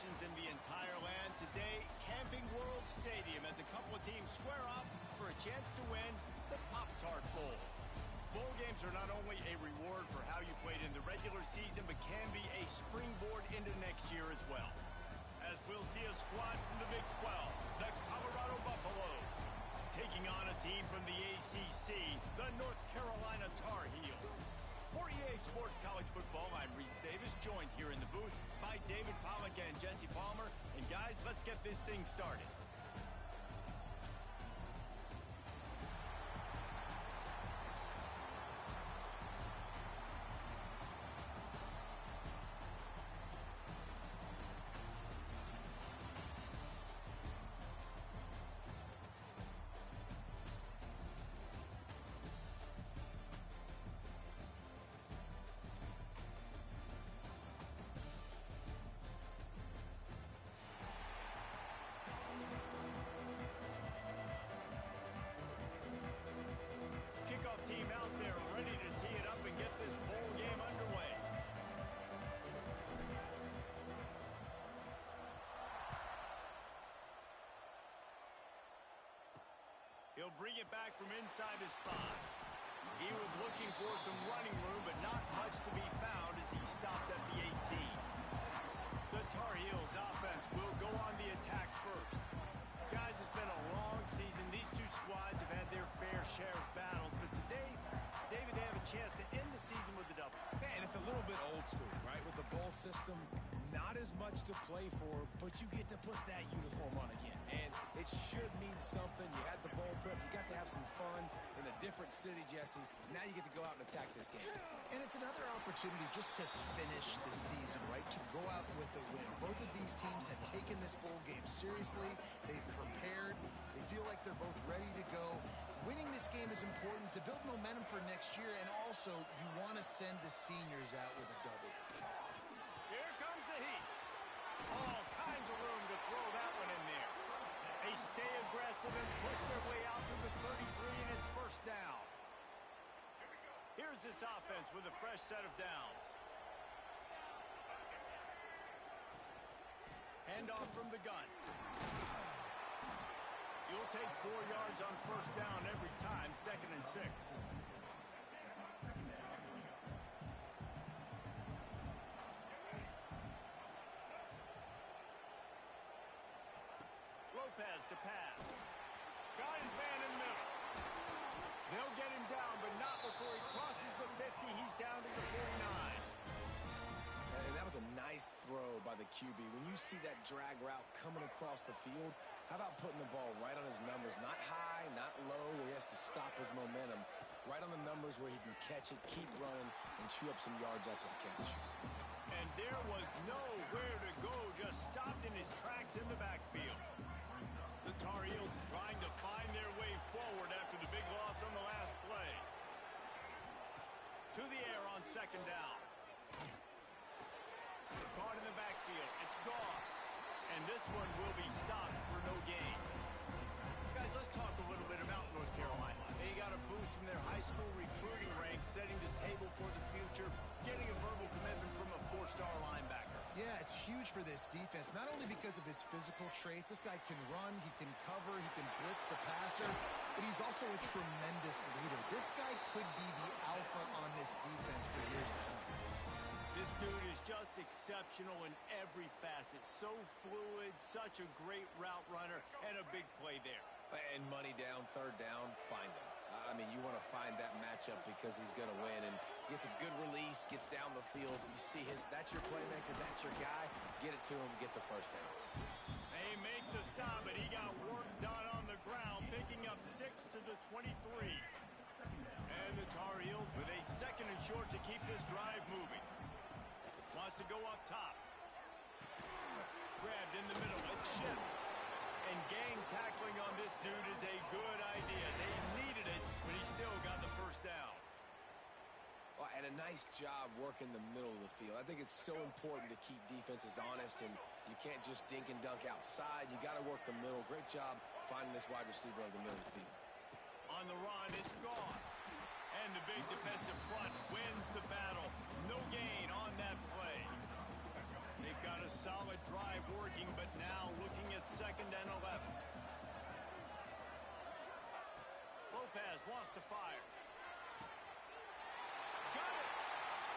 celebrations in the entire land today. Camping World Stadium as a couple of teams square off for a chance to win the Pop-Tart Bowl. Bowl games are not only a reward for how you played in the regular season, but can be a springboard into next year as well. As we'll see a squad from the Big 12, the Colorado Buffaloes, taking on a team from the ACC, the North Carolina Tar Heels. For EA Sports College Football, I'm Reese Davis, joined here in the booth by David Pollack and Jesse Palmer. And guys, let's get this thing started. Kickoff team out there ready to tee it up and get this bowl game underway. He'll bring it back from inside his spot. He was looking for some running room, but not much to be found as he stopped at the 18. The Tar Heels offense will go on the attack first. Guys, it's been a long season. These two squads have had their fair share of battles, but today, David, they have a chance to end the season with a double. Man, it's a little bit old school, right? With the bowl system, not as much to play for, but you get to put that uniform on again. And it should mean something. You had the bowl prep. You got to have some fun in a different city, Jesse. Now you get to go out and attack this game. And it's another opportunity just to finish the season, right? To go out with a win. Both of these teams have taken this bowl game seriously. They've prepared. They feel like they're both ready to go. Winning this game is important to build momentum for next year, and also you want to send the seniors out with a double. Here comes the heat. All kinds of room to throw that one in there. They stay aggressive and push their way out to the 33, and it's first down. Here's this offense with a fresh set of downs. Handoff from the gun. You'll take 4 yards on first down every time, 2nd and 6. Lopez to pass. Got his man in the middle. They'll get him down, but not before he crosses the 50. He's down to the 49. And that was a nice throw by the QB. When you see that drag route coming across the field, how about putting the ball right on his numbers? Not high, not low, where he has to stop his momentum. Right on the numbers where he can catch it, keep running, and chew up some yards after the catch. And there was nowhere to go, just stopped in his tracks in the backfield. The Tar Heels trying to find their way forward after the big loss on the last play. To the air on 2nd down. Caught in the backfield. It's Goss. And this one will be stopped for no gain. Guys, let's talk a little bit about North Carolina. They got a boost from their high school recruiting ranks, setting the table for the future, getting a verbal commitment from a 4-star linebacker. Yeah, it's huge for this defense, not only because of his physical traits. This guy can run, he can cover, he can blitz the passer, but he's also a tremendous leader. This guy could be the alpha on this defense for years to come. This dude is just exceptional in every facet. So fluid, such a great route runner, and a big play there. And money down, 3rd down, find him. I mean, you want to find that matchup because he's going to win. And gets a good release, gets down the field. You see that's your playmaker, that's your guy. Get it to him, get the first down. They make the stop, but he got work done on the ground, picking up 6 to the 23. And the Tar Heels with a 2nd and short to keep this drive moving. Wants to go up top. Grabbed in the middle. It's Ship. And gang tackling on this dude is a good idea. They needed it, but he still got the first down. Well, and a nice job working the middle of the field. I think it's so important to keep defenses honest, and you can't just dink and dunk outside. You got to work the middle. Great job finding this wide receiver of the middle of the field. On the run, it's Goss. And the big defensive front wins the battle. No gain on that play. They've got a solid drive working. Now looking at 2nd and 11. Lopez wants to fire. Got it.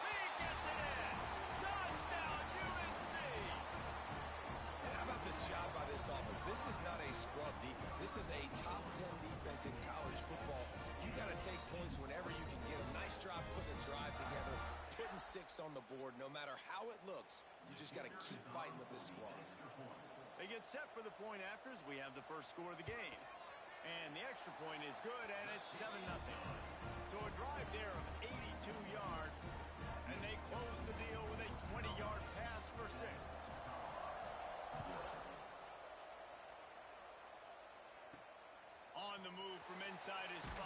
He gets it in. Touchdown, UNC. And how about the job by this offense? This is not a scrub defense. This is a top 10 defense in college football. You got to take points whenever you can get them. Nice job putting a drive together, putting 6 on the board. No matter how it looks, you just got to keep fighting with this squad. They get set for the point afters. We have the first score of the game. And the extra point is good, and it's 7-0. So a drive there of 82 yards, and they close the deal with a 20-yard pass for 6. On the move from inside is 5.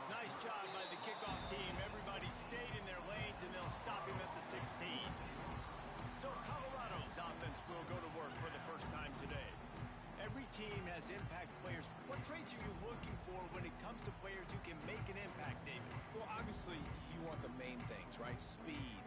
Nice job by the kickoff team. Everybody stayed in their lanes, and they'll stop him at the 16. So Colorado's offense will go to work for the first time today. Every team has impact players. What traits are you looking for when it comes to players who can make an impact, David? Well, obviously, you want the main things, right? Speed,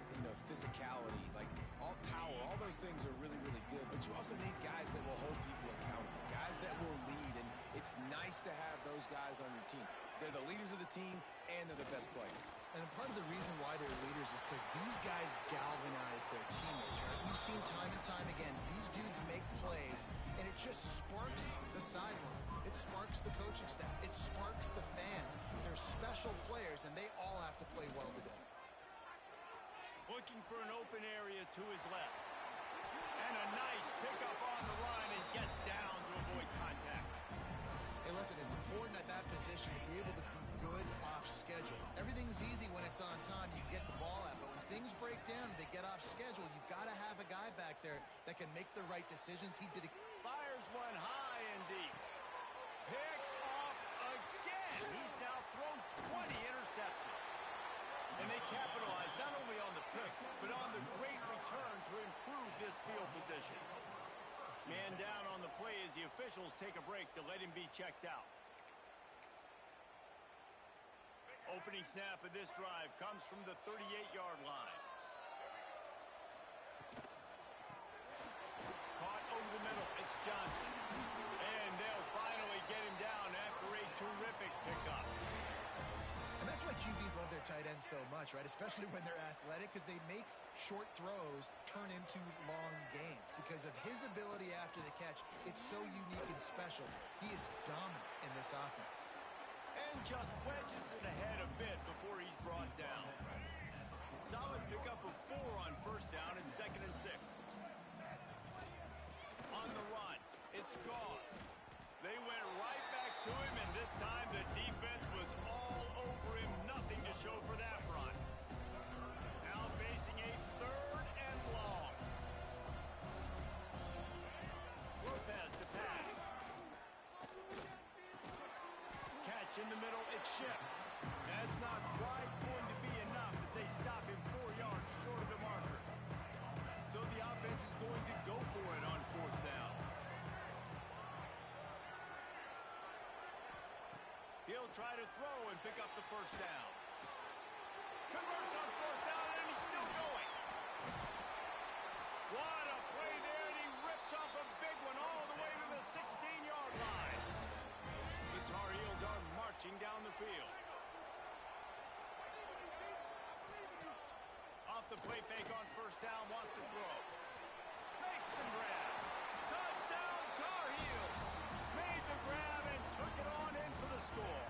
physicality, like all power. All those things are really, really good. But you also need guys that will hold people accountable, guys that will lead. And it's nice to have those guys on your team. They're the leaders of the team, and they're the best players. And part of the reason why they're leaders is because these guys galvanize their teammates, right? We've seen time and time again, these dudes make plays, and it just sparks the sideline. It sparks the coaching staff. It sparks the fans. They're special players, and they all have to play well together. Looking for an open area to his left. And a nice pickup on the run, and gets down to avoid contact. Hey, listen, it's important at that position to be able to be good off schedule. Everything's easy when it's on time. You get the ball out. But when things break down, they get off schedule. You've got to have a guy back there that can make the right decisions. He did it. Fires one high and deep. Picked off again. He's now thrown 20 interceptions. And they capitalize not only on the pick, but on the great return to improve this field position. Man down on the play as the officials take a break to let him be checked out. Opening snap of this drive comes from the 38-yard line. Caught over the middle. It's Johnson. And they'll finally get him down after a terrific pickup. And that's why QBs love their tight ends so much, right? Especially when they're athletic, because they make short throws turn into long gains. Because of his ability after the catch, it's so unique and special. He is dominant in this offense. And just wedges it ahead a bit before he's brought down. Solid pickup of 4 on first down and 2nd and 6. On the run, it's Gauze. They went right back to him, and this time the defense was all over him. Nothing to show for that run. Now facing a 3rd and long. Lopez to pass. Catch in the middle, it's Ship. That's not quite going to be enough as they stop him 4 yards short of the marker. So the offense is going to go for it on 4th down. He'll try to throw and pick up the first down. Converts on 4th down, and he's still going. What a play there, and he rips off a big one all the way to the 16-yard line. The Tar Heels are marching down the field. Off the play fake on first down, wants to throw. Makes the grab. Touchdown, Tar Heels. Made the grab and took it on in for the score.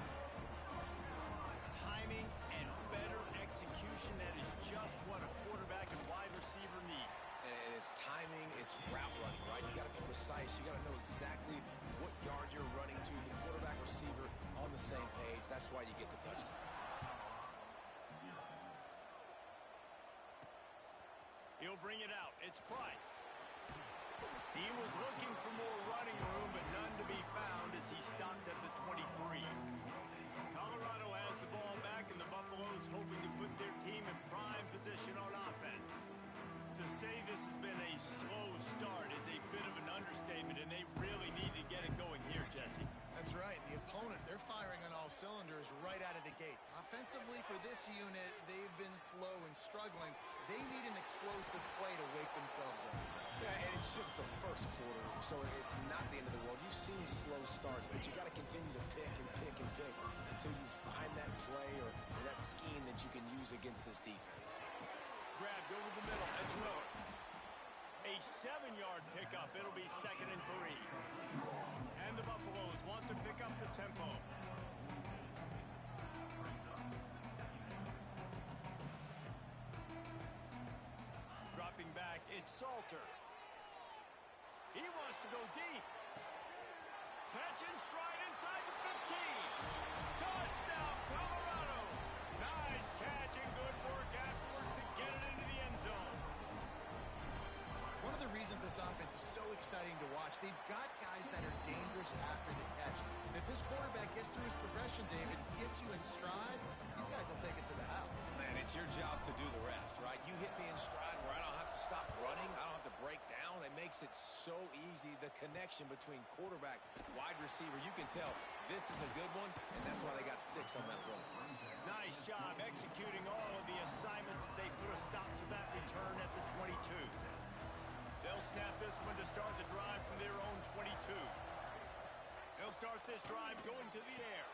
Timing and better execution, that is just what a quarterback and wide receiver need. And it's timing, it's route running, right? You got to be precise. You got to know exactly what yard you're running to. The quarterback, receiver on the same page. That's why you get the touchdown. He'll bring it out. It's Price. He was looking for more running room, but none to be found as he stopped at the 23. Colorado has the ball back, and the Buffaloes hoping to put their team in prime position on offense. To say this has been a slow start is a bit of an understatement, and they really need to get it going here, Jesse. That's right. The opponent, they're firing on all cylinders right out of the gate. Offensively, for this unit, they've been slow and struggling. They need an explosive play to wake themselves up. Yeah, and it's just the first quarter, so it's not the end of the world. You've seen slow starts, but you got to continue to pick and pick and pick until you find that play or that scheme that you can use against this defense. Grabbed over the middle. That's Miller. A 7-yard pickup. It'll be 2nd and 3. And the Buffaloes want to pick up the tempo. Dropping back, it's Salter. He wants to go deep. Catch and stride inside the 15. Touchdown, Colorado. Nice catch and good work afterwards to get it into the end zone. One of the reasons this offense is so exciting to watch, they've got guys that are dangerous after the catch. And if this quarterback gets through his progression, David, gets you in stride, these guys will take it to the house. Man, it's your job to do the rest, right? You hit me in stride where I don't have to stop running. I don't have to break down. It makes it so easy, the connection between quarterback, wide receiver. You can tell this is a good one, and that's why they got 6 on that play. Nice job executing all of the assignments as they put a stop to that return at the 22. They'll snap this one to start the drive from their own 22. They'll start this drive going to the air.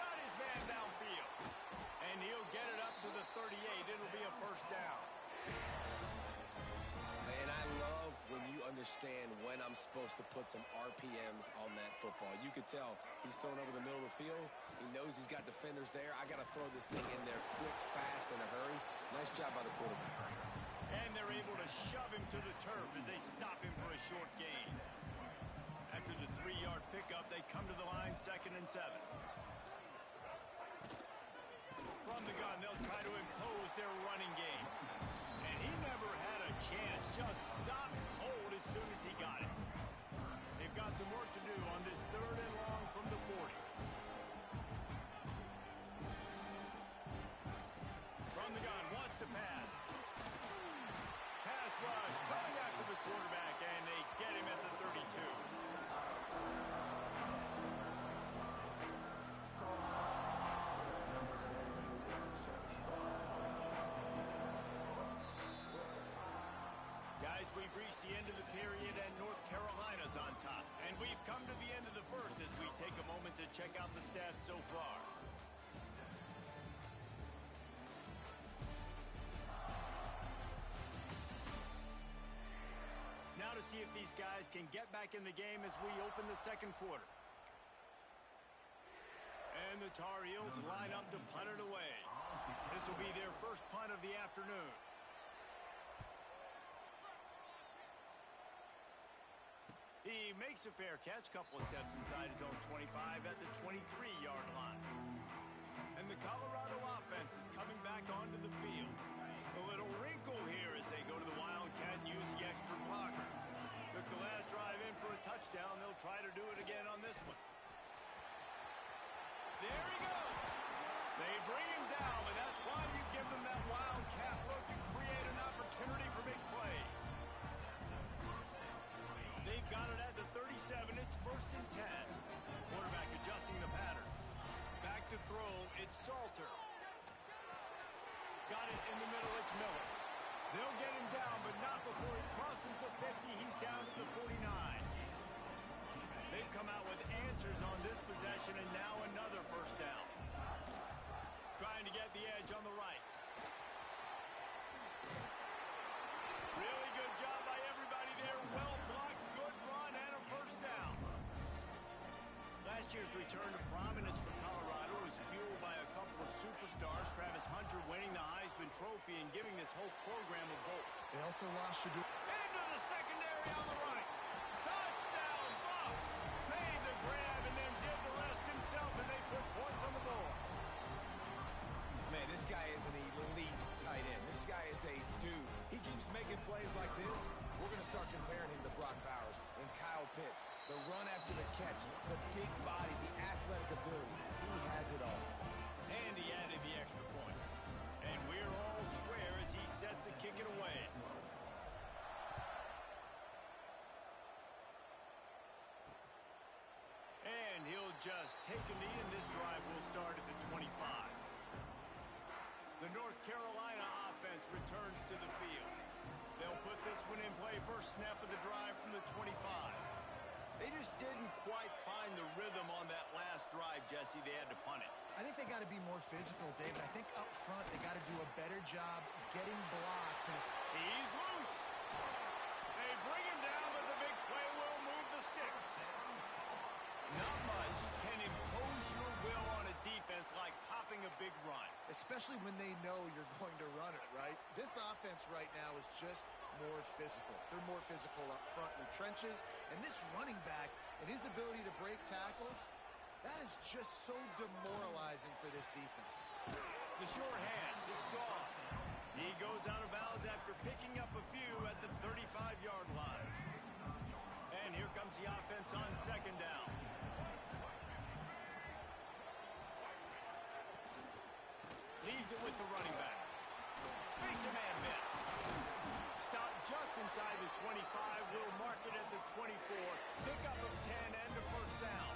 Got his man downfield. And he'll get it up to the 38. It'll be a first down. And I love when you understand when I'm supposed to put some RPMs on that football. You could tell he's thrown over the middle of the field. He knows he's got defenders there. I got to throw this thing in there quick, fast, in a hurry. Nice job by the quarterback. And they're able to shove him to the turf as they stop him for a short gain. After the 3-yard pickup, they come to the line 2nd and 7. From the gun, they'll try to impose their running game. And he never had a chance. Just stopped cold as soon as he got it. They've got some work to do on this 3rd and long from the 40. From the gun, wants to pass. Pass rush, coming after the quarterback, and they get him at the 32. Guys, we've reached the end of the period, and North Carolina's on top. And we've come to the end of the first as we take a moment to check out the stats so far. Now to see if these guys can get back in the game as we open the 2nd quarter. And the Tar Heels line up to punt it away. This will be their first punt of the afternoon. He makes a fair catch, couple of steps inside his own 25 at the 23-yard line. And the Colorado offense is coming back onto the field. A little wrinkle here as they go to the Wildcat and use the extra blocker. Took the last drive in for a touchdown. They'll try to do it again on this one. There he goes. They bring him down, but that's why you give them that Wildcat look to create an opportunity for big plays. They've got it at the 37. It's 1st and 10. Quarterback adjusting the pattern. Back to throw. It's Salter. Got it in the middle. It's Miller. They'll get him down, but not before he crosses the 50. He's down to the 49. They've come out with answers on this possession, and now another first down. Trying to get the edge on the right. Really good job by everybody there. Well blocked, good run, and a first down. Last year's return to prominence for Colorado was fueled by a couple of superstars, Travis Hunter winning the Heisman Trophy and giving this whole program a bolt. They also lost Shador. Into the secondary on the right. Touchdown, Buffs! Made the grab and then did the rest himself, and they put points on the board. Man, this guy is an elite tight end. This guy is a dude. He keeps making plays like this. We're going to start comparing him to Brock Bowers and Kyle Pitts. The run after the catch, the big body, the athletic ability. He has it all. And he added the extra point. And we're all square as he's set to kick it away. And he'll just take a knee, and this drive will start at the 25. The North Carolina offense returns to the field. They'll put this one in play. First snap of the drive. the 25. They just didn't quite find the rhythm on that last drive, Jesse. They had to punt it. I think they got to be more physical, David. I think up front they got to do a better job getting blocks. And he's loose. They bring him down, but the big play will move the sticks. Not much can impose your will on a defense like popping a big run. Especially when they know you're going to run it, right? This offense right now is just more physical. They're more physical up front in the trenches. And this running back and his ability to break tackles, that is just so demoralizing for this defense. The short hands, it's gone. He goes out of bounds after picking up a few at the 35-yard line. And here comes the offense on second down. Leaves it with the running back. Makes a man miss. Stop just inside the 25. Will mark it at the 24. Pick up of 10 and a first down.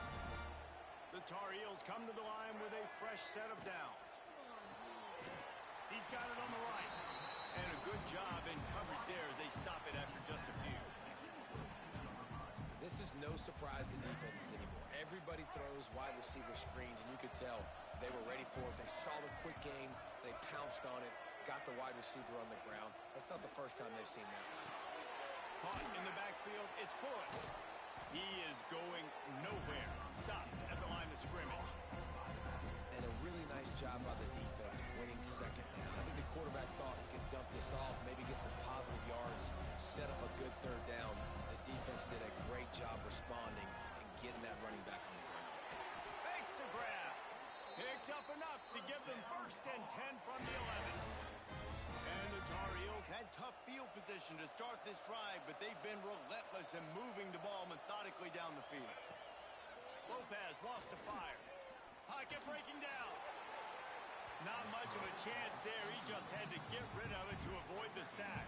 The Tar Heels come to the line with a fresh set of downs. He's got it on the right. And a good job in coverage there as they stop it after just a few. This is no surprise to defenses anymore. Everybody throws wide receiver screens, and you could tell they were ready for it. They saw the quick game. They pounced on it, got the wide receiver on the ground. That's not the first time they've seen that. Caught in the backfield. It's good. He is going nowhere. Stop at the line of scrimmage. And a really nice job by the defense winning second down. I think the quarterback thought he could dump this off, maybe get some positive yards, set up a good third down. The defense did a great job responding and getting that running back on the ground. Makes the grab. Picks up enough to give them first and 10 from the 11. And the Tar Heels had tough field position to start this drive, but they've been relentless in moving the ball methodically down the field. Lopez wants to fire. Pocket breaking down. Not much of a chance there. He just had to get rid of it to avoid the sack.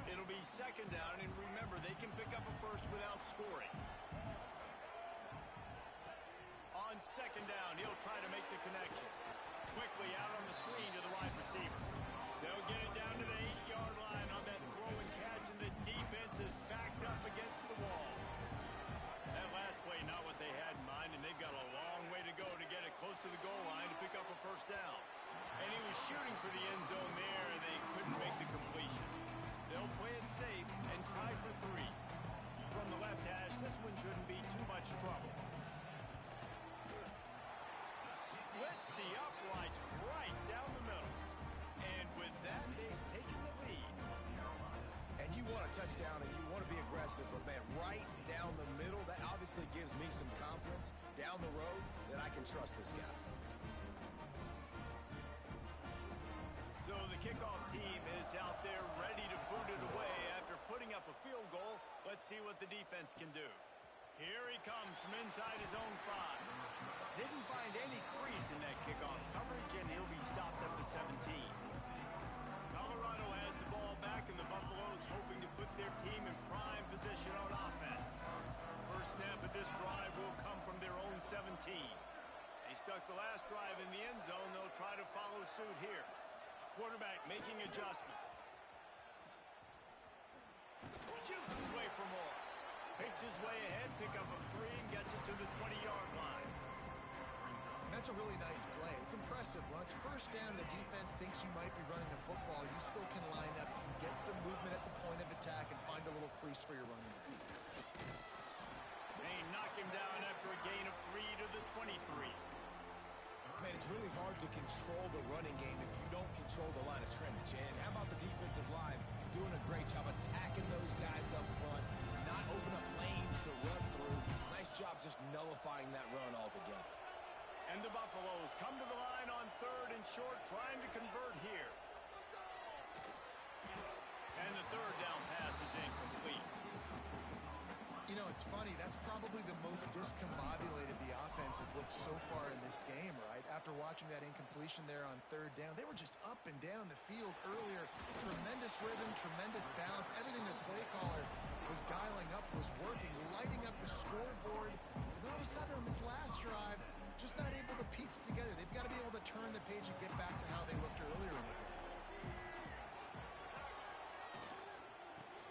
It'll be second down, and remember, they can pick up a first without scoring. On second down, he'll try to make the connection. Quickly out on the screen to the wide receiver. They'll get it down to the 8-yard line on that throw and catch, and the defense is backed up against the wall. That last play, not what they had in mind, and they've got a long way to go to get it close to the goal line to pick up a first down. And he was shooting for the end zone there, and they couldn't make the completion. They'll play it safe and try for 3. From the left hash, this one shouldn't be too much trouble. Splits the uprights right down the middle. And with that, they've taken the lead. And you want a touchdown and you want to be aggressive, but man, right down the middle, that obviously gives me some confidence down the road that I can trust this guy. So the kickoff team is out there ready to boot it away after putting up a field goal. Let's see what the defense can do. Here he comes from inside his own 5. Didn't find any crease in that kickoff coverage, and he'll be stopped at the 17. Colorado has the ball back, and the Buffaloes hoping to put their team in prime position on offense. First snap of this drive will come from their own 17. They stuck the last drive in the end zone. They'll try to follow suit here. Quarterback making adjustments. Jukes his way for more. Picks his way ahead, pick up a 3, and gets it to the 20-yard line. That's a really nice play. It's impressive. When it's first down, the defense thinks you might be running the football. You still can line up. You can get some movement at the point of attack and find a little crease for your running back. They knock him down after a gain of 3 to the 23. Man, it's really hard to control the running game if you don't control the line of scrimmage. And how about the defensive line doing a great job attacking those guys up front, not open up lanes to run through. Nice job just nullifying that run altogether. And the Buffaloes come to the line on 3rd and short, trying to convert here. And the third down pass is incomplete. You know, it's funny. That's probably the most discombobulated the offense has looked so far in this game, right? After watching that incompletion there on 3rd down, they were just up and down the field earlier. Tremendous rhythm, tremendous balance. Everything the play caller was dialing up was working, lighting up the scoreboard. And then all of a sudden on this last drive, just not able to piece it together. They've got to be able to turn the page and get back to how they looked earlier in the game.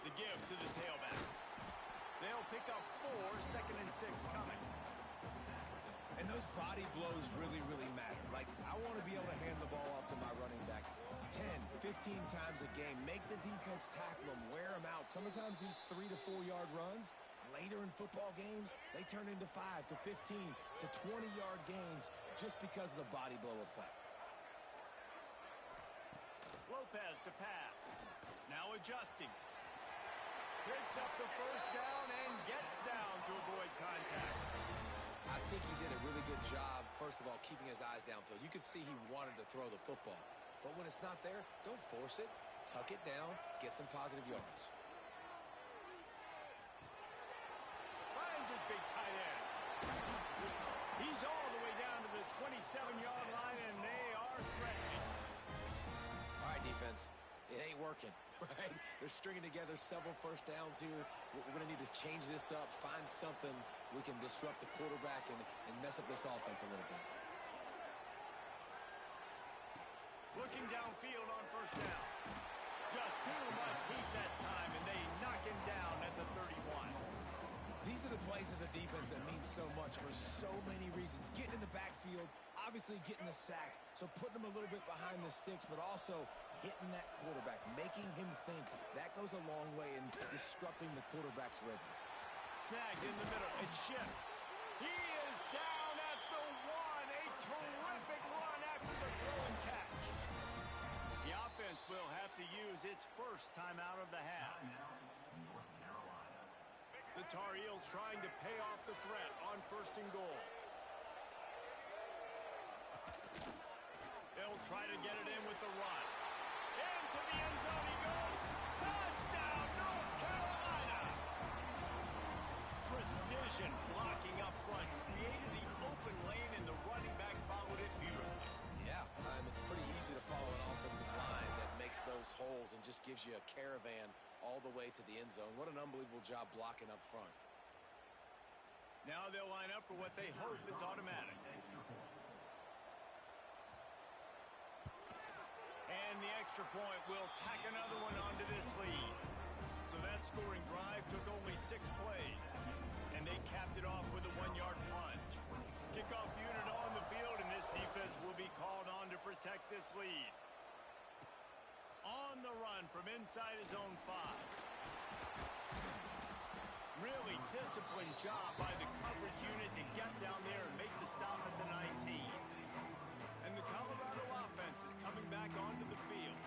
The give to the tailback. They'll pick up 4, 2nd and 6 coming. And those body blows really, really matter. Like, I want to be able to hand the ball off to my running back 10, 15 times a game. Make the defense tackle them, wear them out. Sometimes these 3 to 4 yard runs, later in football games, they turn into 5 to 15 to 20 yard gains just because of the body blow effect. Lopez to pass. Now adjusting. Picks up the first down and gets down to avoid contact. I think he did a really good job, first of all, keeping his eyes downfield. You could see he wanted to throw the football. But when it's not there, don't force it. Tuck it down, get some positive yards. Finds his big tight end. He's all the way down to the 27-yard line, and they are threatening. All right, defense. It ain't working, right? They're stringing together several first downs here. We're going to need to change this up, find something we can disrupt the quarterback and mess up this offense a little bit. Looking downfield on first down. Just too much heat that time, and they knock him down at the 31. These are the plays as a defense that mean so much for so many reasons. Getting in the backfield, obviously getting the sack, so putting him a little bit behind the sticks, but also hitting that quarterback, making him think. That goes a long way in disrupting the quarterback's rhythm. Snagged in the middle, and shift. He is down at the 1. A terrific run after the throw and catch. The offense will have to use its first timeout of the half. The Tar Heels trying to pay off the threat on 1st and goal. They'll try to get it in with the run. Into the end zone he goes. Touchdown, North Carolina! Precision blocking up front. Created the open lane, and the running back followed it beautifully. Yeah, it's pretty easy to follow an offensive line that makes those holes and just gives you a caravan all the way to the end zone. What an unbelievable job blocking up front. Now they'll line up for what they hope is automatic. And the extra point will tack another one onto this lead. So that scoring drive took only 6 plays. And they capped it off with a 1-yard plunge. Kickoff unit on the field, and this defense will be called on to protect this lead. On the run from inside his own 5. Really disciplined job by the coverage unit to get down there and make the stop at the 19. And the Colorado offense is coming back onto the field.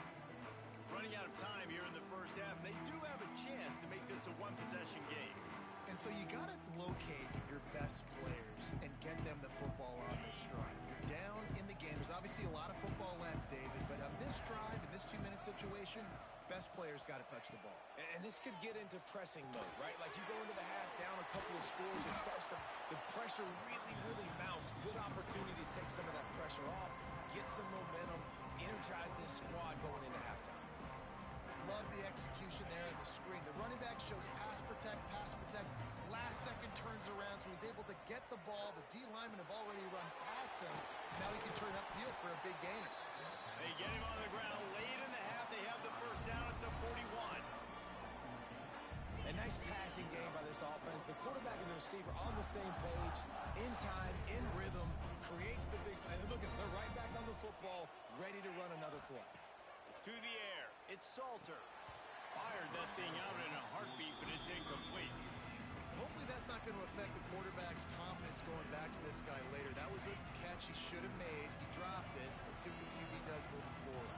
Running out of time here in the first half. They do have a chance to make this a one-possession game. And so you got to locate your best players and get them the football on this drive. You're down in the game. There's obviously a lot of football left, David, but on this drive, in this 2-minute situation, best players got to touch the ball. And this could get into pressing mode, right? Like you go into the half down a couple of scores, it starts to, the pressure really, really mounts. Good opportunity to take some of that pressure off, get some momentum, energize this squad going into halftime. Love the execution there on the screen. The running back shows pass protect, last second turns around, so he's able to get the ball. The D linemen have already run past him. Now he can turn upfield for a big gainer. They get him on the ground late in the half. They have the first down at the 41. A nice passing game by this offense. The quarterback and the receiver on the same page, in time, in rhythm, creates the big play. Look at them, they're right back on the football, ready to run another play. To the air, it's Salter. Fired that thing out in a heartbeat, but it's incomplete. Hopefully that's not going to affect the quarterback's confidence going back to this guy later. That was a catch he should have made. He dropped it. Let's see what the QB does moving forward.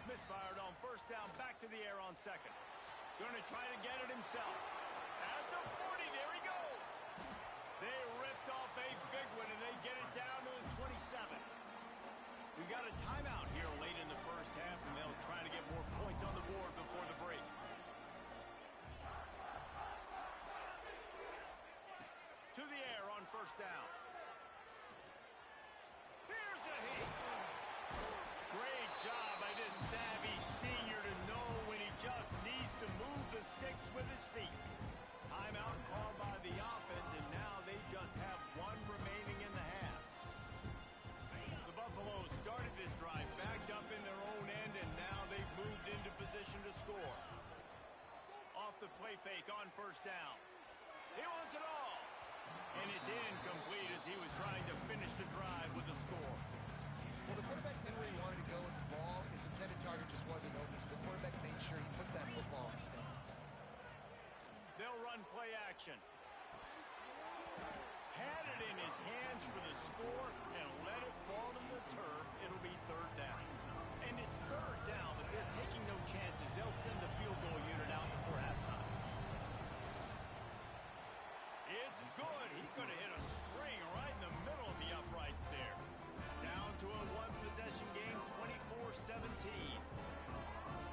Misfired on first down, back to the air on 2nd. Going to try to get it himself. At the 40, there he goes. They ripped off a big one, and they get it down to the 27. We got a timeout here late in the first half, and they'll try to get more points on the board before the break. To the air on first down. Here's a hit. Great job by this savvy senior to know when he just needs to move the sticks with his feet. Timeout called by the offense, and now they just have 1 remaining in the half. The Buffaloes started this drive backed up in their own end, and now they've moved into position to score. off the play fake on first down. He wants it all. And it's incomplete as he was trying to finish the drive with a score. Well, the quarterback knew where he wanted to go with the ball. His intended target just wasn't open, so the quarterback made sure he put that football in the stands. They'll run play action. Had it in his hands for the score and let it fall to the turf. It'll be third down. And it's third down, but they're taking no chances. They'll send the field goal unit out before halftime. It's good. He could have hit a string right in the middle of the uprights there. Down to a one-possession game, 24-17.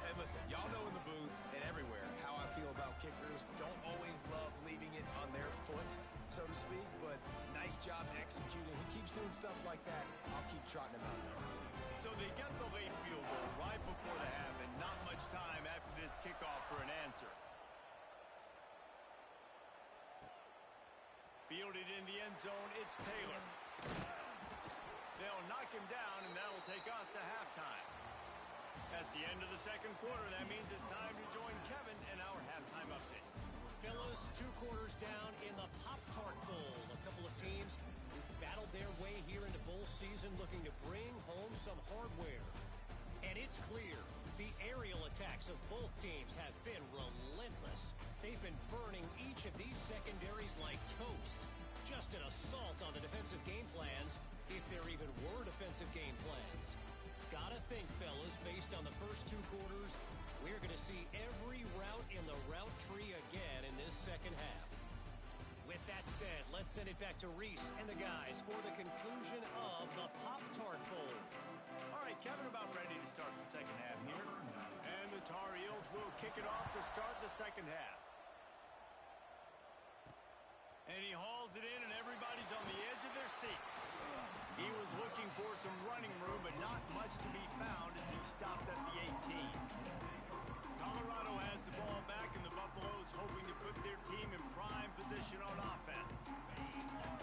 And listen, y'all know in the booth and everywhere how I feel about kickers. Don't always love leaving it on their foot, so to speak, but nice job executing. He keeps doing stuff like that. I'll keep trotting him out there. So they get the late field goal right before the half and not much time after this kickoff for an answer. Fielded in the end zone, it's Taylor. They'll knock him down, and that'll take us to halftime. That's the end of the second quarter. That means it's time to join Kevin in our halftime update. Fellas, 2 quarters down in the Pop-Tart Bowl. A couple of teams who battled their way here into bowl season looking to bring home some hardware. And it's clear the aerial attacks of both teams have been relentless. They've been burning each of these secondaries like toast. Just an assault on the defensive game plans, if there even were defensive game plans. Gotta think, fellas, based on the first 2 quarters, we're going to see every route in the route tree again in this second half. With that said, let's send it back to Reese and the guys for the conclusion of the Pop-Tart Bowl. All right, Kevin, about ready to start the second half here. And the Tar Heels will kick it off to start the second half. And he hauls it in, and everybody's on the edge of their seats. He was looking for some running room, but not much to be found as he stopped at the 18. Colorado has the ball back, and the Buffaloes hoping to put their team in prime position on offense.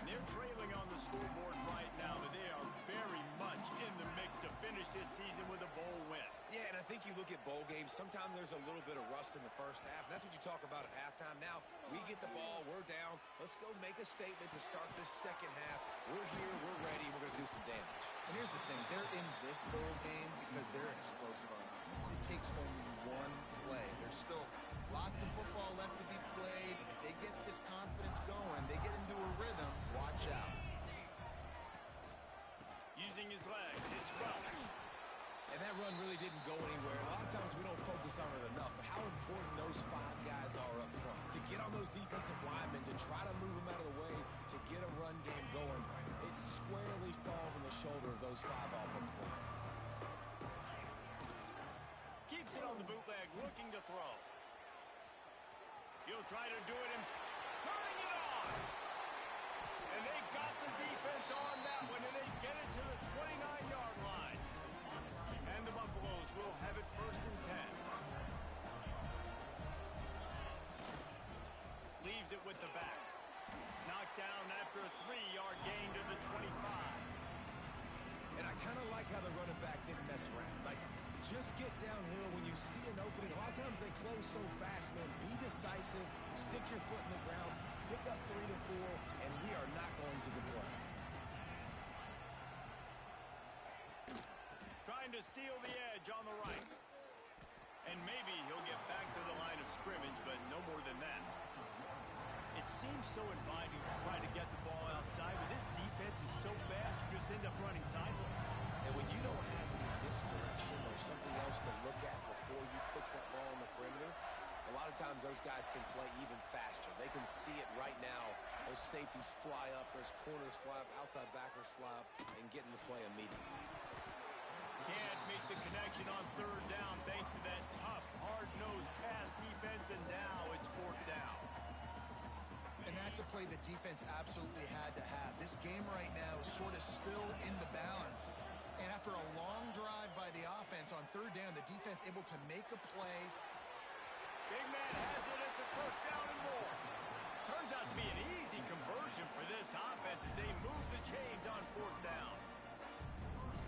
They're trailing on the scoreboard right now, but they are very much in the mix to finish this season with a bowl win. Yeah, and I think you look at bowl games, sometimes there's a little bit of rust in the first half, and that's what you talk about at halftime. Now, we get the ball, we're down. Let's go make a statement to start this second half. We're here, we're ready, we're going to do some damage. And here's the thing, they're in this bowl game because they're explosive on offense. It takes only one play. There's still lots of football left to be played. If they get this confidence going, they get into a rhythm, watch out. Using his legs, it's Welch. And that run really didn't go anywhere. A lot of times we don't focus on it enough, but how important those 5 guys are up front. To get on those defensive linemen, to try to move them out of the way, to get a run game going, it squarely falls on the shoulder of those 5 offensive linemen. Keeps it on the bootleg, looking to throw. He'll try to do it himself. Turning it on! And they got the defense on that one, and they get it to the 29-yard line. And the Buffaloes will have it first and 10. Leaves it with the back. Knocked down after a 3-yard gain to the 25. And I kind of like how the running back didn't mess around. Like, just get downhill when you see an opening. A lot of times they close so fast, man. Be decisive, stick your foot in the ground, pick up 3 to 4, and we are not going to complain. Trying to seal the edge on the right. And maybe he'll get back to the line of scrimmage, but no more than that. It seems so inviting to try to get the ball outside, but this defense is so fast, you just end up running sideways. And when you don't have any misdirection or something else to look at before you pitch that ball on the perimeter, a lot of times those guys can play even faster. They can see it right now. Those safeties fly up, those corners fly up, outside backers fly up, and get in the play immediately. Can't make the connection on third down thanks to that tough, hard-nosed pass defense, and now it's fourth down. And that's a play the defense absolutely had to have. This game right now is sort of still in the balance. And after a long drive by the offense on third down, the defense able to make a play. Big man has it. It's a first down and more. Turns out to be an easy conversion for this offense as they move the chains on fourth down.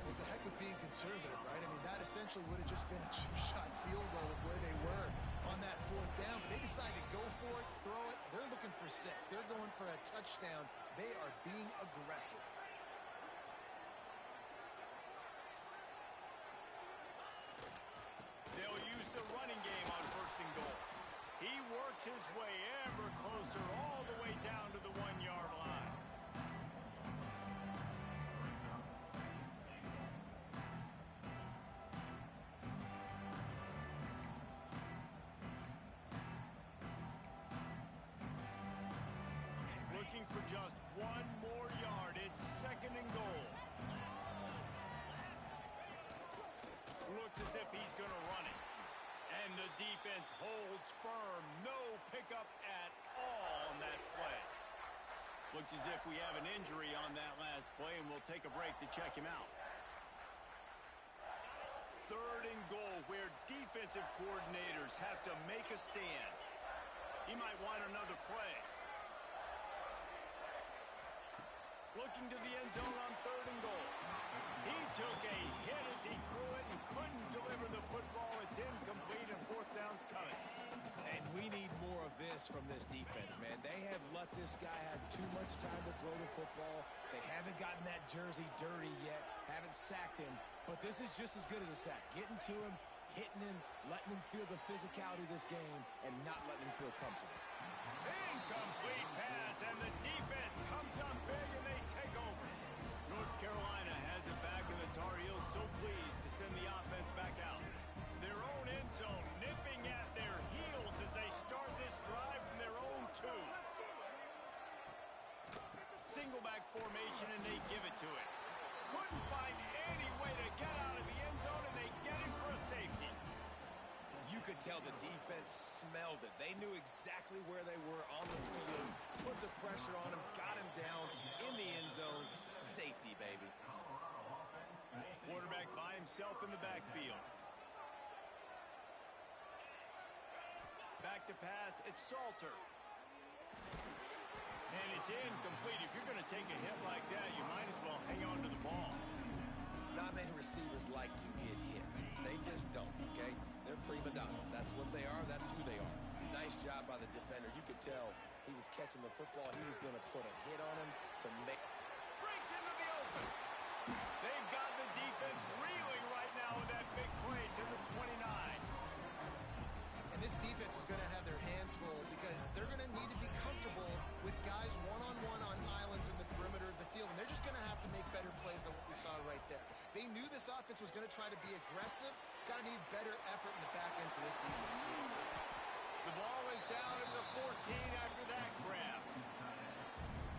It's a heck of being conservative, right? I mean, that essentially would have just been a chip shot field goal with where they were on that fourth down. But they decided for a touchdown. They are being aggressive. They'll use the running game on 1st and goal. He works his way ever closer all the way down to the 1-yard line. Looking for just 1 more yard. It's 2nd and goal. Looks as if he's going to run it. And the defense holds firm. No pickup at all on that play. Looks as if we have an injury on that last play, and we'll take a break to check him out. 3rd and goal, where defensive coordinators have to make a stand. He might want another play. Looking to the end zone on 3rd and goal. He took a hit as he threw it and couldn't deliver the football. It's incomplete and 4th down's coming. And we need more of this from this defense, man. They have let this guy have too much time to throw the football. They haven't gotten that jersey dirty yet, haven't sacked him. But this is just as good as a sack. Getting to him, hitting him, letting him feel the physicality of this game, and not letting him feel comfortable. Incomplete pass, and the defense comes up big, and they take over. North Carolina has it back, and the Tar Heels so pleased to send the offense back out. Their own end zone nipping at their heels as they start this drive from their own 2. Single back formation, and they give it to it. Couldn't find any way to get out of the end zone, and they get him for a safety. You could tell the defense smelled it. They knew exactly where they were on the field, put the pressure on him, got him down in the end zone. Safety, baby. Quarterback by himself in the backfield. Back to pass, it's Salter. And it's incomplete. If you're going to take a hit like that, you might as well hang on to the ball. Not many receivers like to get hit. They just don't, okay? They're prima donnas. That's what they are. That's who they are. Nice job by the defender. You could tell he was catching the football. He was going to put a hit on him to make... Breaks into the open. They've got the defense reeling right now with that big play to the 29. And this defense is going to have their hands full because they're going to need to be comfortable with guys one-on-one on islands in the perimeter of the field. And they're just going to have to make better plays than what we saw right there. They knew this offense was going to try to be aggressive. Got to need better effort in the back end for this defense. The ball is down at the 14 after that grab.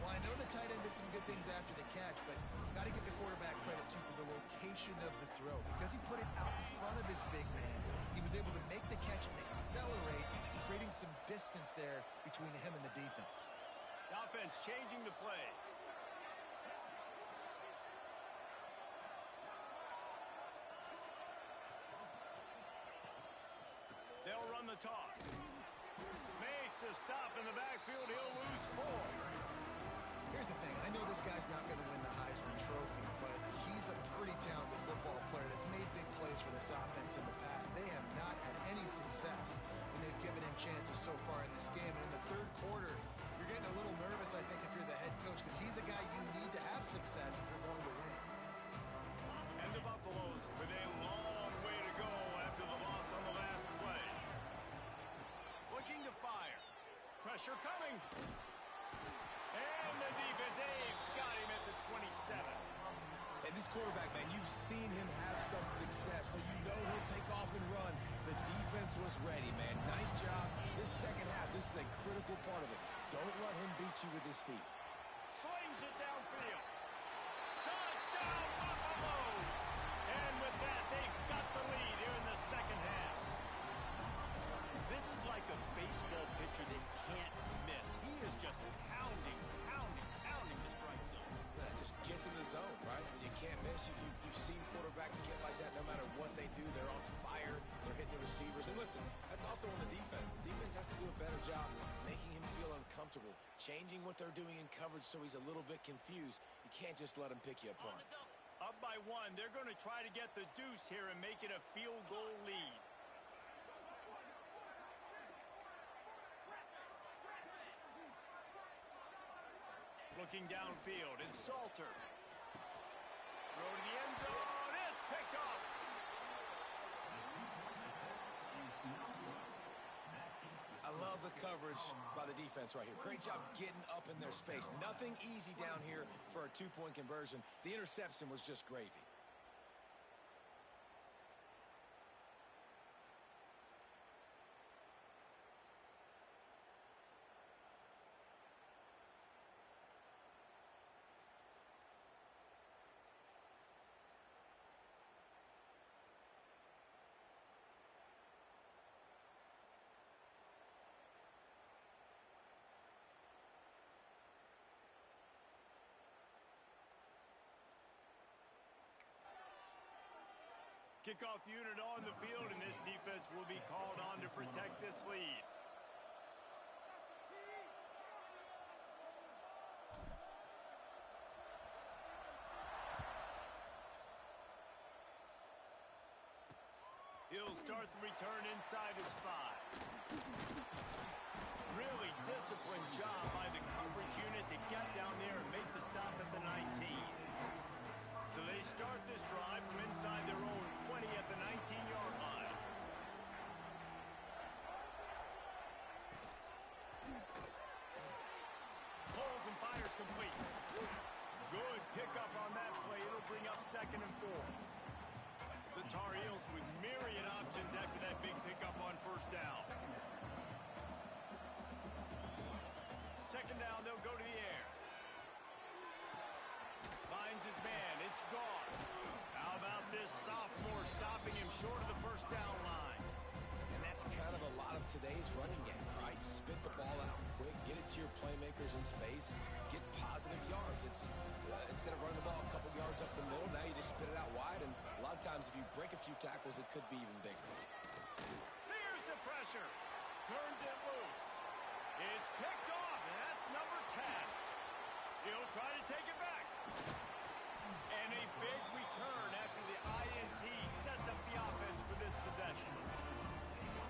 Well, I know the tight end did some good things after the catch, but got to give the quarterback credit, too, for the location of the throw. Because he put it out in front of his big man, he was able to make the catch and accelerate, creating some distance there between him and the defense. The offense changing the play. They'll run the toss. Makes a stop in the backfield. He'll lose 4. Here's the thing. I know this guy's not going to win the Heisman Trophy, but he's a pretty talented football player that's made big plays for this offense in the past. They have not had any success when they've given him chances so far in this game. And in the 3rd quarter, you're getting a little nervous, I think, if you're the head coach, because he's a guy you need to have success if you're going to win. And the Buffaloes with a long way to go after the loss on the last play. Looking to fire. Pressure coming. And the defense, they've got him at the 27. And this quarterback, man, you've seen him have some success, so you know he'll take off and run. The defense was ready, man. Nice job. This second half, this is a critical part of it. Don't let him beat you with his feet. Slings it downfield. Touchdown, Buffaloes! And with that, they've got the lead here in the second half. This is like a baseball pitcher that can't miss. He is just pounding the strike zone. Yeah, just gets in the zone, right? When you can't miss, you've seen quarterbacks get like that no matter what they do. They're on fire. They're hitting the receivers. And listen, that's also on the defense. The defense has to do a better job making him feel uncomfortable, changing what they're doing in coverage so he's a little bit confused. You can't just let him pick you apart. Up by 1, they're going to try to get the deuce here and make it a field goal lead. Looking downfield, it's Salter. Throw to the end zone, it's picked off. I love the coverage by the defense right here. Great job getting up in their space. Nothing easy down here for a two-point conversion. The interception was just gravy. Kickoff unit on the field, and this defense will be called on to protect this lead. He'll start the return inside his 5. Really disciplined job by the coverage unit to get down there and make the stop at the 19. So they start this drive from inside their own 20 at the 19-yard line. Pulls and fires complete. Good pickup on that play. It'll bring up 2nd and 4. The Tar Heels with myriad options after that big pickup on 1st down. 2nd down, they'll go to the air. Finds his man. It's gone. How about this sophomore stopping him short of the 1st down line? And that's kind of a lot of today's running game, right? Spit the ball out quick, get it to your playmakers in space, get positive yards. It's instead of running the ball a couple yards up the middle, now you just spit it out wide, and a lot of times if you break a few tackles, it could be even bigger. Here's the pressure. Turns it loose. It's picked off, and that's number 10. He'll try to take it back. And a big return after the INT sets up the offense for this possession.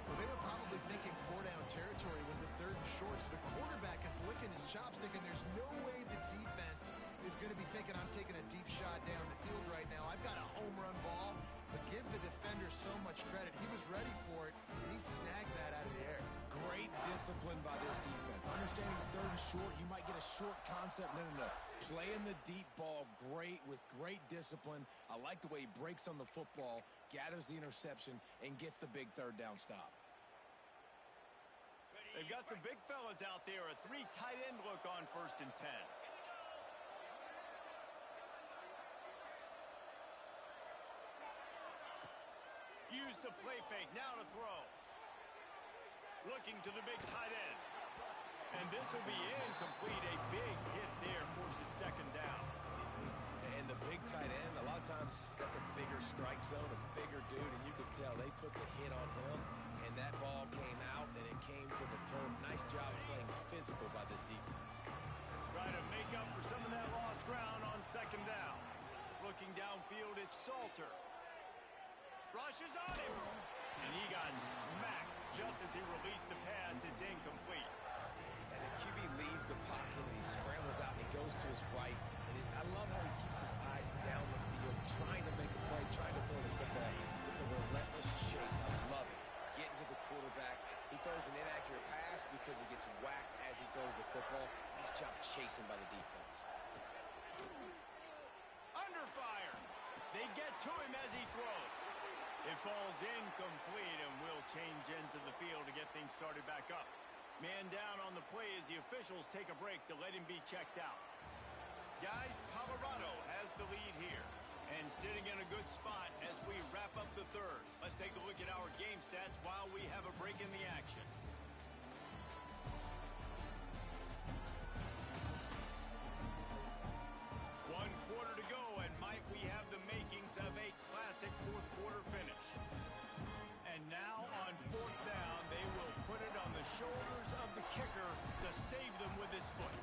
Well, they were probably thinking 4-down territory with the 3rd and short, so the quarterback is licking his chops, thinking there's no way the defense is going to be thinking I'm taking a deep shot down the field right now. I've got a home run ball, but give the defender so much credit. He was ready for it, and he snags that out of the air. Great discipline by this defense. Understanding it's 3rd and short, you might get a short concept. No. Playing the deep ball great with great discipline. I like the way he breaks on the football, gathers the interception, and gets the big 3rd down stop. They've got the big fellas out there. A 3 tight end look on 1st and 10. Use the play fake. Now to throw. Looking to the big tight end. And this will be incomplete. A big hit there forces 2nd down. And the big tight end, a lot of times that's a bigger strike zone, a bigger dude, and you could tell they put the hit on him, and that ball came out, and it came to the turf. Nice job playing physical by this defense. Trying to make up for some of that lost ground on 2nd down. Looking downfield, it's Salter. Rushes on him, and he got smacked just as he released the pass. It's incomplete. And the QB leaves the pocket, and he scrambles out, and he goes to his right. And I love how he keeps his eyes down the field, trying to make a play, trying to throw the football with the relentless chase. I love it. Getting to the quarterback. He throws an inaccurate pass because he gets whacked as he throws the football. Nice job chasing by the defense. Under fire. They get to him as he throws. It falls incomplete, and will change ends of the field to get things started back up. Man down on the play as the officials take a break to let him be checked out. Guys, Colorado has the lead here and sitting in a good spot as we wrap up the 3rd. Let's take a look at our game stats while we have a break in the action. One quarter to go, and Mike, we have the makings of a classic 4th quarter finish. And now on 4th down, they will put it on the shoulders of the kicker to save them with his foot.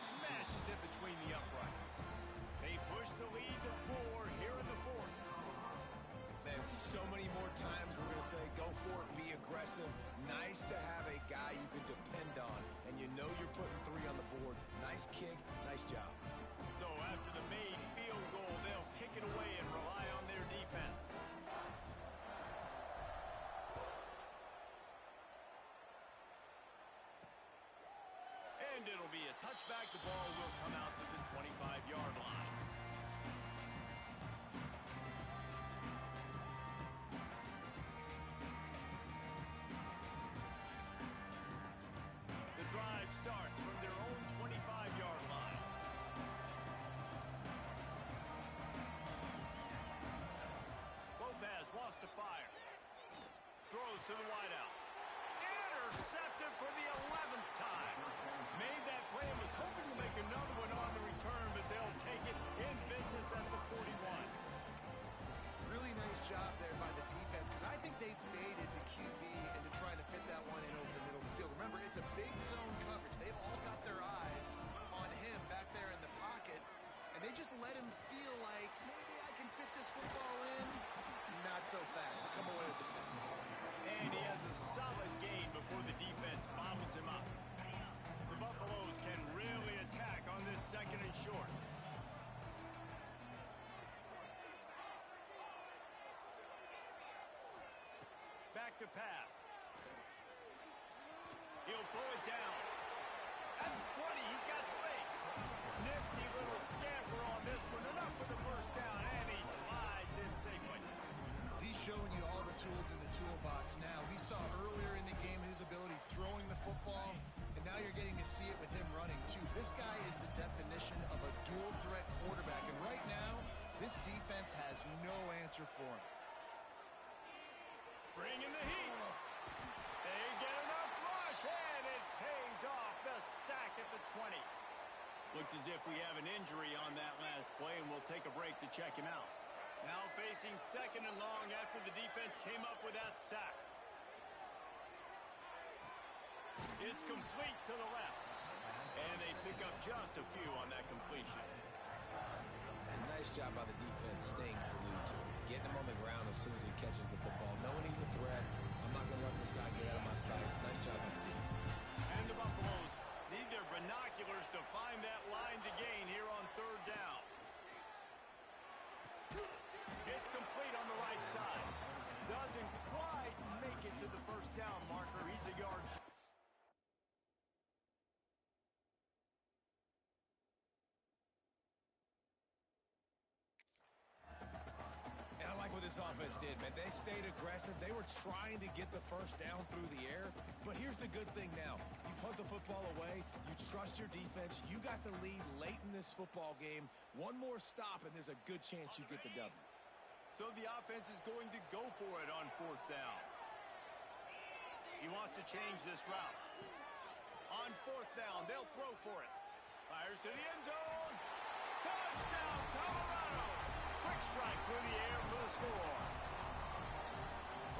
Smashes it between the uprights. They push the lead to 4 here in the 4th. Man, so many more times we're going to say know you're putting 3 on the board. Nice kick, nice job. So after the made field goal, they'll kick it away and rely on their defense. And it'll be a touchback. The ball will come out to the 25-yard line. The drive starts from their own 25-yard line. Lopez wants to fire. Throws to the wideout. Intercepted for the 11th time. Made that play and was hoping to make another one on the return, but they'll take it in business at the 41. Really nice job there by the defense, because I think they baited the QB into trying to fit that one in over the middle of the field. Remember, it's a big zone coverage. They've all got their eyes on him back there in the pocket, and they just let him feel like, maybe I can fit this football in. Not so fast. They come away with it. And he has a solid gain before the defense bottles him up. The Buffaloes can really attack on this 2nd and short. Back to pass. He'll pull it down. That's 20. He's got space. Nifty little scamper on this one. Enough for the first down, and he slides in safely. He's showing you all the tools in the toolbox now. We saw earlier in the game his ability throwing the football, and now you're getting to see it with him running too. This guy is the definition of a dual threat quarterback, and right now, this defense has no answer for him. Bring in the heat. They get enough rush, and it pays off. The sack at the 20. Looks as if we have an injury on that last play, and we'll take a break to check him out. Now facing 2nd and long after the defense came up with that sack. It's complete to the left. And they pick up just a few on that completion. And nice job by the defense staying glued to him. Getting him on the ground as soon as he catches the football. Knowing he's a threat, I'm not going to let this guy get out of my sights. Nice job by the defense. And the Buffaloes need their binoculars to find that line to gain here on 3rd down. It's complete on the right side. Doesn't quite make it to the first down marker. He's a yard short. And I like what this offense did, man. They stayed aggressive. They were trying to get the first down through the air. But here's the good thing now. You punt the football away. You trust your defense. You got the lead late in this football game. One more stop, and there's a good chance you get the W. So the offense is going to go for it on 4th down. He wants to change this route. On 4th down, they'll throw for it. Fires to the end zone. Touchdown, Colorado. Quick strike through the air for the score.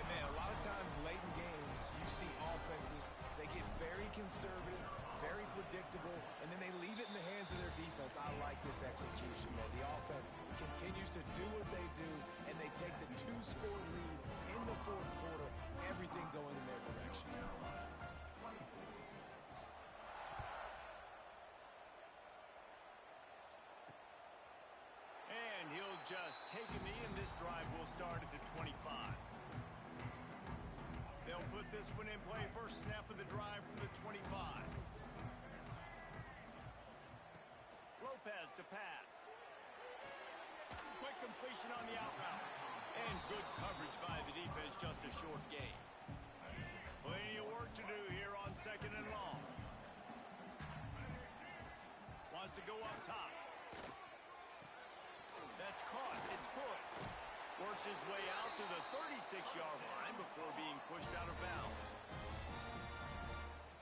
And man, a lot of times late in games, you see offenses, they get very conservative, very predictable, and then they leave it in the hands of their defense. I like this execution, man. The offense continues to do what they do, and they take the 2-score lead in the 4th quarter, everything going in their direction. And he'll just take a knee, and this drive will start at the 25. They'll put this one in play. First snap of the drive from the 25. Lopez to pass. Quick completion on the out route. And good coverage by the defense, just a short gain. Plenty of work to do here on 2nd and long. Wants to go up top. That's caught. It's good. Works his way out to the 36-yard line before being pushed out of bounds.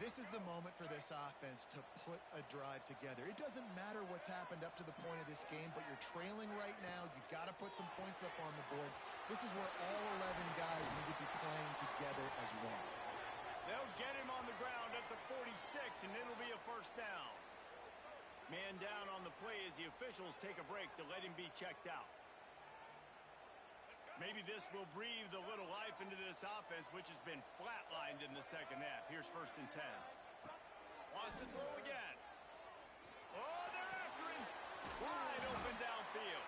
This is the moment for this offense to put a drive together. It doesn't matter what's happened up to the point of this game, but you're trailing right now. You've got to put some points up on the board. This is where all 11 guys need to be playing together as one. They'll get him on the ground at the 46, and it'll be a first down. Man down on the play as the officials take a break to let him be checked out. Maybe this will breathe a little life into this offense, which has been flatlined in the 2nd half. Here's 1st and 10. Wants to throw again. Oh, they're after him. Wide open downfield.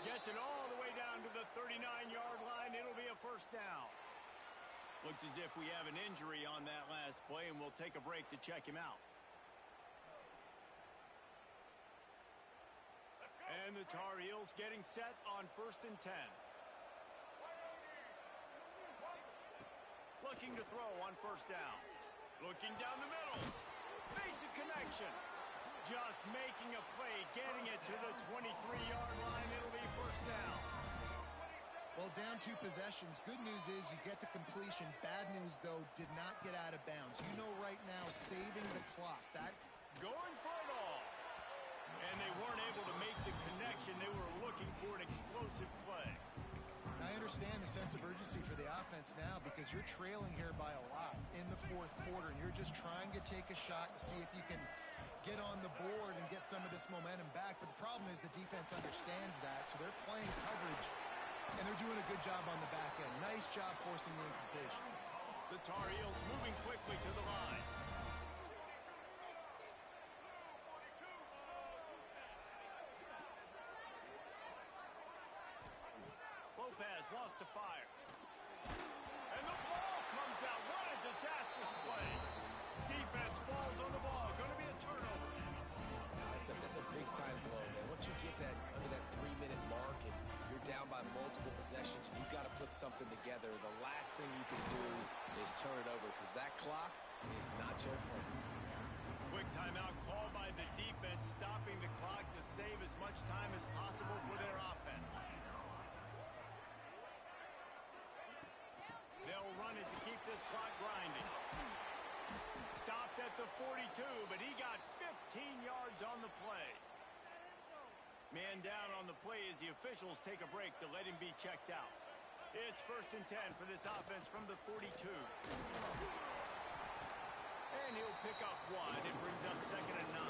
Gets it all the way down to the 39-yard line. It'll be a first down. Looks as if we have an injury on that last play, and we'll take a break to check him out. And the Tar Heels getting set on 1st and 10. Looking to throw on 1st down. Looking down the middle. Makes a connection. Just making a play, getting it to the 23-yard line. It'll be 1st down. Well, down 2 possessions. Good news is you get the completion. Bad news, though, did not get out of bounds. You know right now, saving the clock. That going for it all. And they weren't able to make the connection. They were looking for an explosive play. I understand the sense of urgency for the offense now because you're trailing here by a lot in the 4th quarter, and you're just trying to take a shot to see if you can get on the board and get some of this momentum back. But the problem is the defense understands that, so they're playing coverage, and they're doing a good job on the back end. Nice job forcing the incompletion. The Tar Heels moving quickly to the line. Lopez wants to fire. And the ball comes out. What a disastrous play. Defense falls on the ball. Going to be a turnover. That's a big-time blow, man. Once you get that under that 3-minute mark and you're down by multiple possessions and you've got to put something together, the last thing you can do is turn it over because that clock is not your friend. Quick timeout called by the defense, stopping the clock to save as much time as possible for their offense. They'll run it to keep this clock grinding. Stopped at the 42, but he got 15 yards on the play. Man down on the play as the officials take a break to let him be checked out. It's 1st and 10 for this offense from the 42. And he'll pick up 1. It brings up 2nd and 9.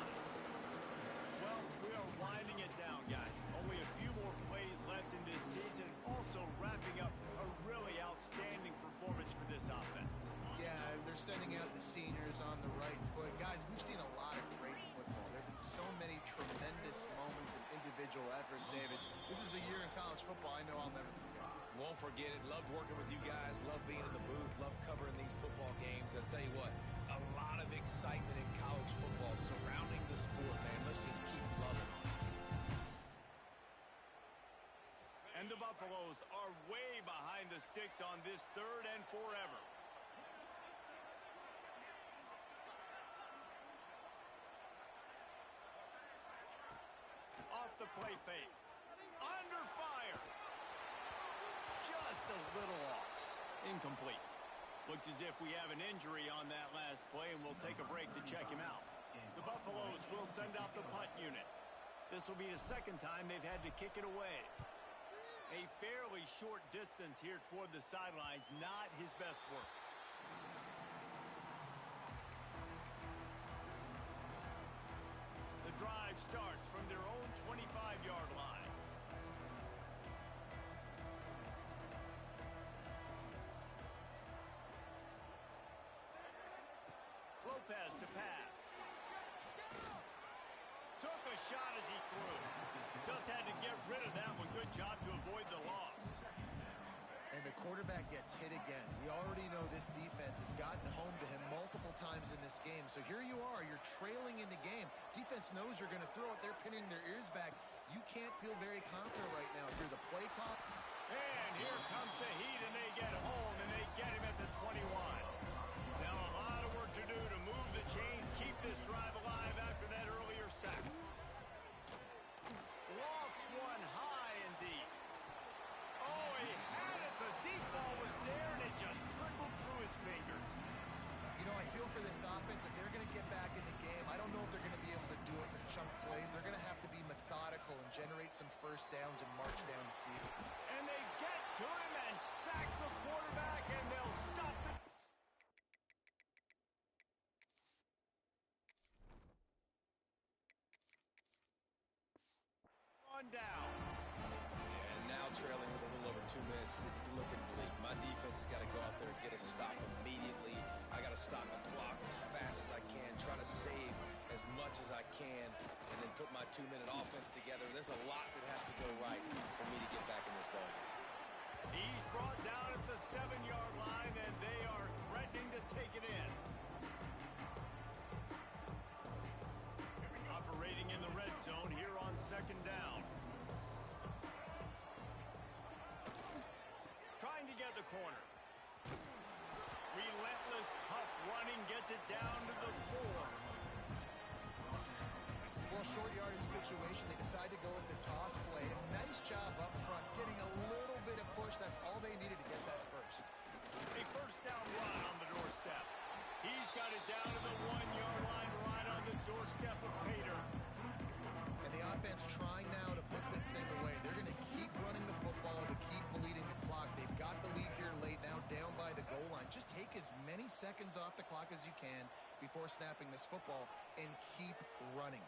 Well, we are winding it down, guys. Only a few more plays left in this season. Also wrapping up a really outstanding performance for this offense. Yeah, they're sending out the seniors on the right foot. Guys, we've seen a lot of great football. There have been so many tremendous moments and individual efforts, David. This is a year in college football I know I'll never forget. Won't forget it. Loved working with you guys. Loved being in the booth. Loved covering these football games. And I'll tell you what, a lot of excitement in college football surrounding the sport, man. Let's just keep loving it. And the Buffaloes are way behind the sticks on this 3rd and forever. Off the play fake. Under fire. Just a little off. Incomplete. Looks as if we have an injury on that last play, and we'll take a break to check him out. The Buffaloes will send out the punt unit. This will be the 2nd time they've had to kick it away. A fairly short distance here toward the sidelines, not his best work. The drive starts from their own 25-yard line. Lopez to pass. Took a shot as he threw. Just had to get rid of that one. Good job to avoid the loss. And the quarterback gets hit again. We already know this defense has gotten home to him multiple times in this game. So here you are. You're trailing in the game. Defense knows you're going to throw it. They're pinning their ears back. You can't feel very confident right now if you're the play call. And here comes the heat, and they get home, and they get him at the 21. Now a lot of work to do to move the chains, keep this drive alive after that earlier sack. Lofts one high and deep. Oh, he had it. The deep ball was there, and it just trickled through his fingers. You know, I feel for this offense, if they're going to get back in the game, I don't know if they're going to be able to do it with chunk plays. They're going to have to be methodical and generate some first downs and march down the field. And they get to him and sack the quarterback, and they'll stop the... on down. And now trailing with a little over 2 minutes, it's looking bleak. My defense has got to go out there and get a stop immediately. I got to stop the clock as fast as I can, try to 2-minute offense together. There's a lot that has to go right for me to get back in this ballgame. He's brought down at the 7-yard line, and they are threatening to take it in. Operating in the red zone here on 2nd down. Trying to get the corner. Relentless, tough running gets it down to the 4. Well, short yardage situation, they decide to go with the toss play. Nice job up front, getting a little bit of push. That's all they needed to get that first. A 1st down run on the doorstep. He's got it down to the 1-yard line, right on the doorstep of Pater. And the offense trying now to put this thing away. They're going to keep running the football to keep bleeding the clock. They've got the lead here late, now down by the goal line. Just take as many seconds off the clock as you can before snapping this football and keep running.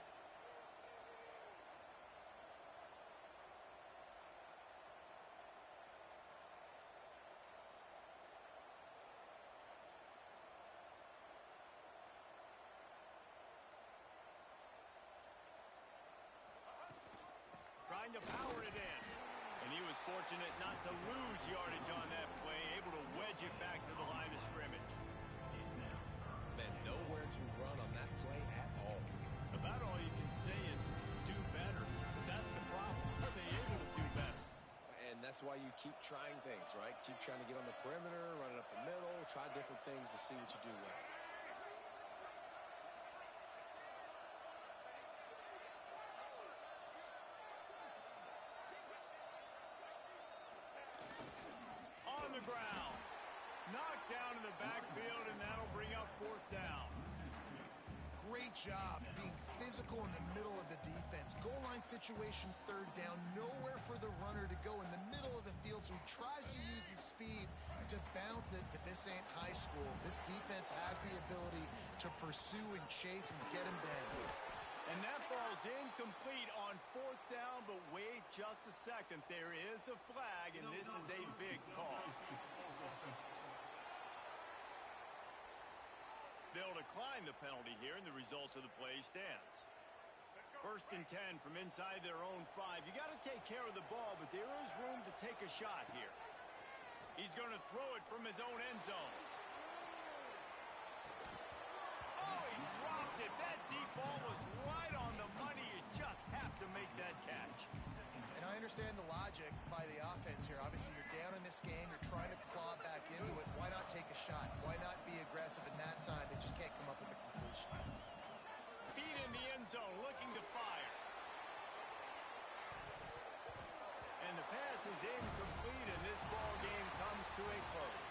Trying to power it in. And he was fortunate not to lose yardage on that play, able to wedge it back to the line of scrimmage. Man, nowhere to run on that play at all. About all you can say is do better. That's the problem. Are they able to do better? And that's why you keep trying things, right? Keep trying to get on the perimeter, run it up the middle, try different things to see what you do well. On the ground. Knocked down in the backfield, and that'll bring up 4th down. Great job being physical in the middle of the defense. Goal line situation, 3rd down. Nowhere for the runner to go in the middle of the field, so he tries to use his speed to bounce it, but this ain't high school. This defense has the ability to pursue and chase and get him down. And that falls incomplete on 4th down, but wait just a second. There is a flag, and this is a big call. They'll decline the penalty here, and the result of the play stands. 1st and 10 from inside their own 5. You got to take care of the ball, but there is room to take a shot here. He's going to throw it from his own end zone. Oh, he dropped it. That deep ball was right on the money. You just have to make that catch. And I understand the logic by the offense here. Obviously, you're down in this game. You're trying to claw back into it. Why not take a shot? Why not be aggressive in that time? They just can't come up with a completion. Feet in the end zone, looking to fire. And the pass is incomplete, and this ball game comes to a close.